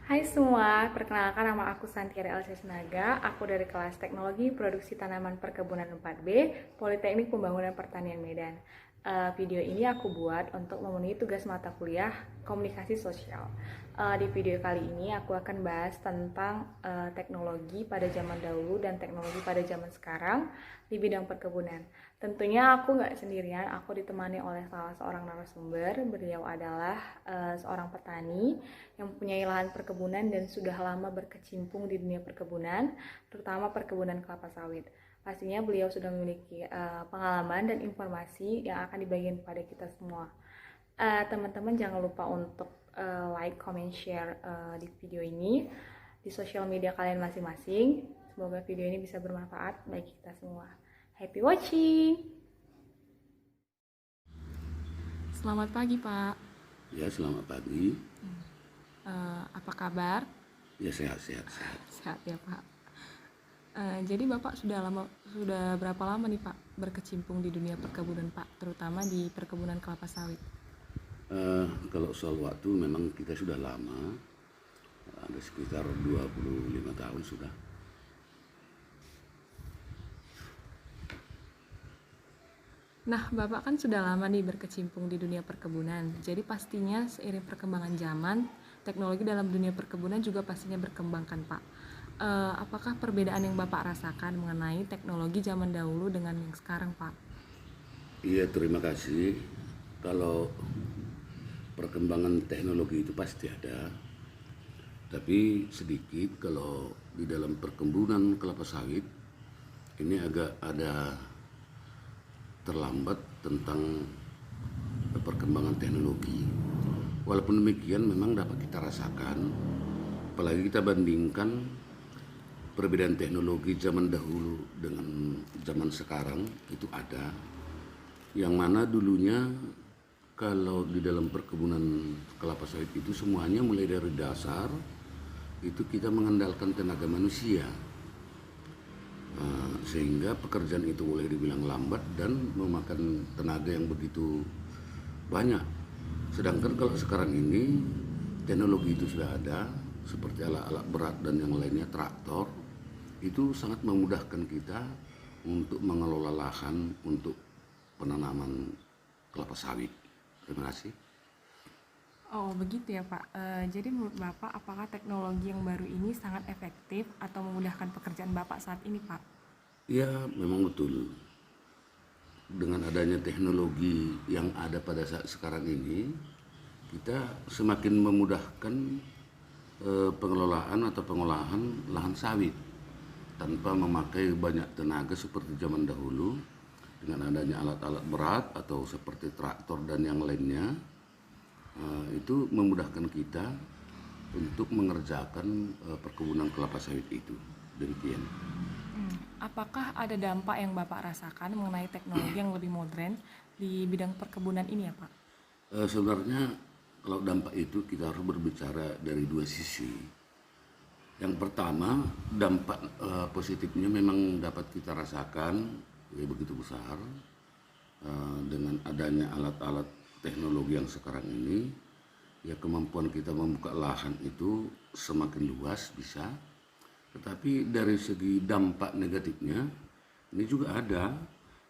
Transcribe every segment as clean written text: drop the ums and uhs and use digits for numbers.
Hai semua, perkenalkan nama aku Santiara Elsa Sinaga. Aku dari kelas Teknologi Produksi Tanaman Perkebunan 4B, Politeknik Pembangunan Pertanian Medan. Video ini aku buat untuk memenuhi tugas mata kuliah Komunikasi Sosial. Di video kali ini aku akan bahas tentang teknologi pada zaman dahulu dan teknologi pada zaman sekarang di bidang perkebunan. Tentunya aku nggak sendirian, aku ditemani oleh salah seorang narasumber. Beliau adalah seorang petani yang mempunyai lahan perkebunan dan sudah lama berkecimpung di dunia perkebunan, terutama perkebunan kelapa sawit. Pastinya beliau sudah memiliki pengalaman dan informasi yang akan dibagikan kepada kita semua. Teman-teman jangan lupa untuk like, comment, share di video ini di sosial media kalian masing-masing. Semoga video ini bisa bermanfaat bagi kita semua. Happy watching! Selamat pagi, Pak. Ya, selamat pagi. Apa kabar? Ya, sehat-sehat. Sehat ya, Pak. Jadi Bapak sudah berapa lama nih Pak berkecimpung di dunia perkebunan Pak, terutama di perkebunan kelapa sawit? Kalau soal waktu memang kita sudah lama, ada sekitar 25 tahun sudah. Nah, Bapak kan sudah lama nih berkecimpung di dunia perkebunan. Jadi pastinya seiring perkembangan zaman, teknologi dalam dunia perkebunan juga pastinya berkembang kan Pak. Apakah perbedaan yang Bapak rasakan mengenai teknologi zaman dahulu dengan yang sekarang Pak? Iya, terima kasih. Kalau perkembangan teknologi itu pasti ada, tapi sedikit kalau di dalam perkebunan kelapa sawit ini agak ada terlambat tentang perkembangan teknologi. Walaupun demikian memang dapat kita rasakan, apalagi kita bandingkan perbedaan teknologi zaman dahulu dengan zaman sekarang itu ada, yang mana dulunya kalau di dalam perkebunan kelapa sawit itu semuanya mulai dari dasar itu kita mengandalkan tenaga manusia, sehingga pekerjaan itu boleh dibilang lambat dan memakan tenaga yang begitu banyak. Sedangkan kalau sekarang ini teknologi itu sudah ada, seperti alat-alat berat dan yang lainnya, traktor, itu sangat memudahkan kita untuk mengelola lahan untuk penanaman kelapa sawit. Terima kasih. Oh begitu ya Pak. Jadi menurut Bapak, apakah teknologi yang baru ini sangat efektif atau memudahkan pekerjaan Bapak saat ini Pak? Ya, memang betul. Dengan adanya teknologi yang ada pada saat sekarang ini, kita semakin memudahkan pengelolaan atau pengolahan lahan sawit tanpa memakai banyak tenaga seperti zaman dahulu. Dengan adanya alat-alat berat atau seperti traktor dan yang lainnya, itu memudahkan kita untuk mengerjakan perkebunan kelapa sawit itu. Demikian. Apakah ada dampak yang Bapak rasakan mengenai teknologi yang lebih modern di bidang perkebunan ini ya Pak? Sebenarnya kalau dampak itu kita harus berbicara dari dua sisi. Yang pertama, dampak positifnya memang dapat kita rasakan ya begitu besar dengan adanya alat-alat teknologi yang sekarang ini. Ya, kemampuan kita membuka lahan itu semakin luas bisa. Tetapi dari segi dampak negatifnya ini juga ada,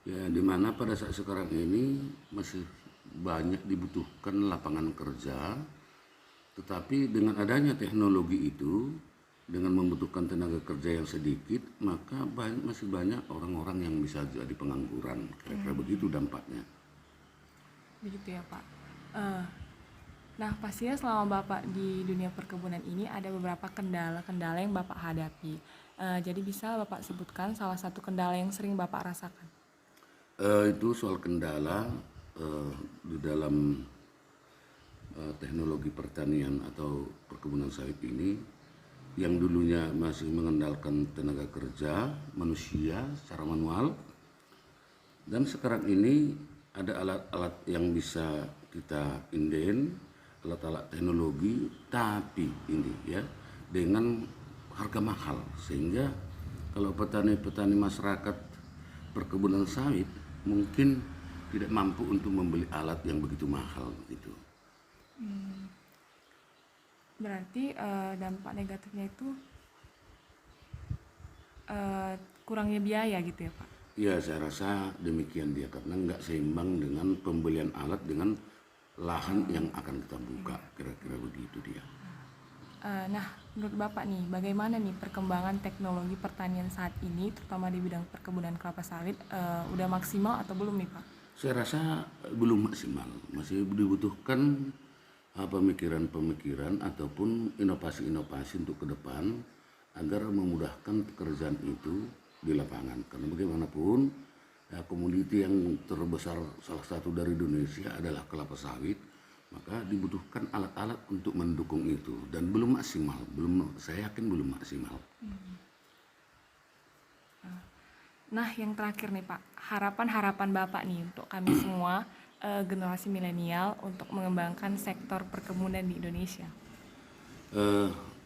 ya, di mana pada saat sekarang ini masih banyak dibutuhkan lapangan kerja, tetapi dengan adanya teknologi itu, dengan membutuhkan tenaga kerja yang sedikit, maka masih banyak orang-orang yang bisa jadi pengangguran. Kira-kira begitu dampaknya. Begitu ya Pak. Nah pastinya selama Bapak di dunia perkebunan ini ada beberapa kendala-kendala yang Bapak hadapi. Jadi bisa Bapak sebutkan salah satu kendala yang sering Bapak rasakan? Itu soal kendala di dalam teknologi pertanian atau perkebunan sawit ini, yang dulunya masih mengandalkan tenaga kerja manusia secara manual, dan sekarang ini ada alat-alat yang bisa kita inden, alat-alat teknologi, tapi ini ya dengan harga mahal, sehingga kalau petani-petani masyarakat perkebunan sawit mungkin tidak mampu untuk membeli alat yang begitu mahal gitu. Berarti dampak negatifnya itu kurangnya biaya gitu ya Pak? Ya, saya rasa demikian dia, karena nggak seimbang dengan pembelian alat dengan lahan yang akan kita buka, kira-kira begitu dia. Nah, menurut Bapak nih, bagaimana nih perkembangan teknologi pertanian saat ini, terutama di bidang perkebunan kelapa sawit, udah maksimal atau belum nih Pak? Saya rasa belum maksimal, masih dibutuhkan pemikiran-pemikiran ataupun inovasi-inovasi untuk ke depan agar memudahkan pekerjaan itu di lapangan. Karena bagaimanapun ya, komoditi yang terbesar salah satu dari Indonesia adalah kelapa sawit, maka dibutuhkan alat-alat untuk mendukung itu, dan belum maksimal, saya yakin belum maksimal. Nah, yang terakhir nih Pak, harapan-harapan Bapak nih untuk kami semua generasi milenial untuk mengembangkan sektor perkebunan di Indonesia.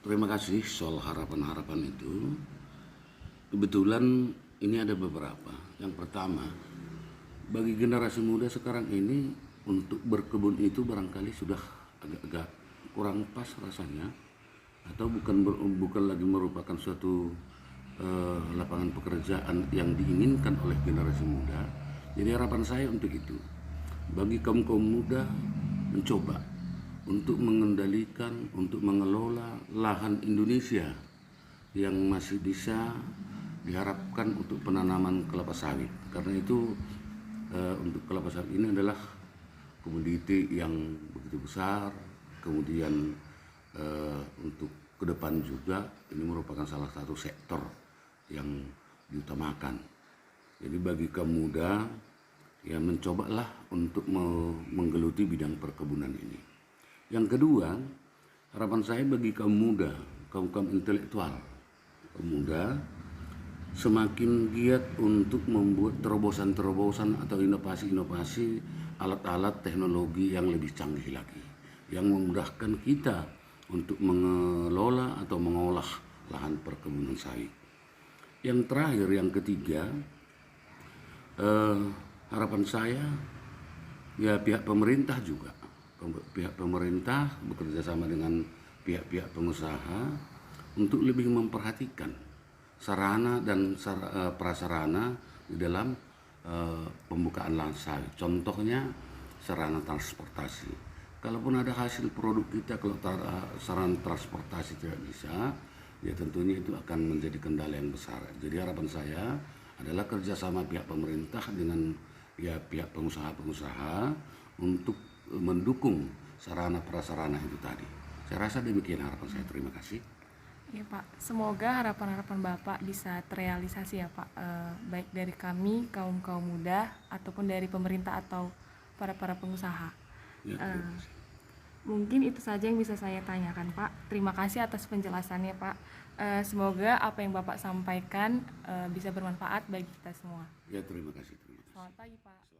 Terima kasih soal harapan-harapan itu. Kebetulan ini ada beberapa. Yang pertama, bagi generasi muda sekarang ini untuk berkebun itu barangkali sudah agak-agak kurang pas rasanya, atau bukan lagi merupakan suatu lapangan pekerjaan yang diinginkan oleh generasi muda. Jadi harapan saya untuk itu, bagi kaum muda mencoba untuk mengendalikan, untuk mengelola lahan Indonesia yang masih bisa diharapkan untuk penanaman kelapa sawit. Karena itu untuk kelapa sawit ini adalah komoditi yang begitu besar. Kemudian untuk ke depan juga ini merupakan salah satu sektor yang diutamakan. Jadi bagi kaum muda ya mencobalah untuk menggeluti bidang perkebunan ini. Yang kedua, harapan saya bagi kaum muda, kaum intelektual, kaum muda semakin giat untuk membuat terobosan-terobosan atau inovasi-inovasi alat-alat teknologi yang lebih canggih lagi, yang memudahkan kita untuk mengelola atau mengolah lahan perkebunan sawit. Yang terakhir, yang ketiga, harapan saya ya pihak pemerintah juga, pihak pemerintah bekerja sama dengan pihak-pihak pengusaha untuk lebih memperhatikan sarana dan prasarana di dalam pembukaan lahan sawit. Contohnya sarana transportasi. Kalaupun ada hasil produk kita, kalau sarana transportasi tidak bisa, ya tentunya itu akan menjadi kendala yang besar. Jadi harapan saya adalah kerjasama pihak pemerintah dengan ya pihak pengusaha-pengusaha untuk mendukung sarana prasarana itu tadi. Saya rasa demikian harapan saya. Terima kasih. Ya Pak, semoga harapan-harapan Bapak bisa terrealisasi ya Pak, baik dari kami kaum muda ataupun dari pemerintah atau para pengusaha. Ya, Mungkin itu saja yang bisa saya tanyakan Pak. Terima kasih atas penjelasannya Pak. Semoga apa yang Bapak sampaikan bisa bermanfaat bagi kita semua. ya terima kasih. Selamat pagi Pak.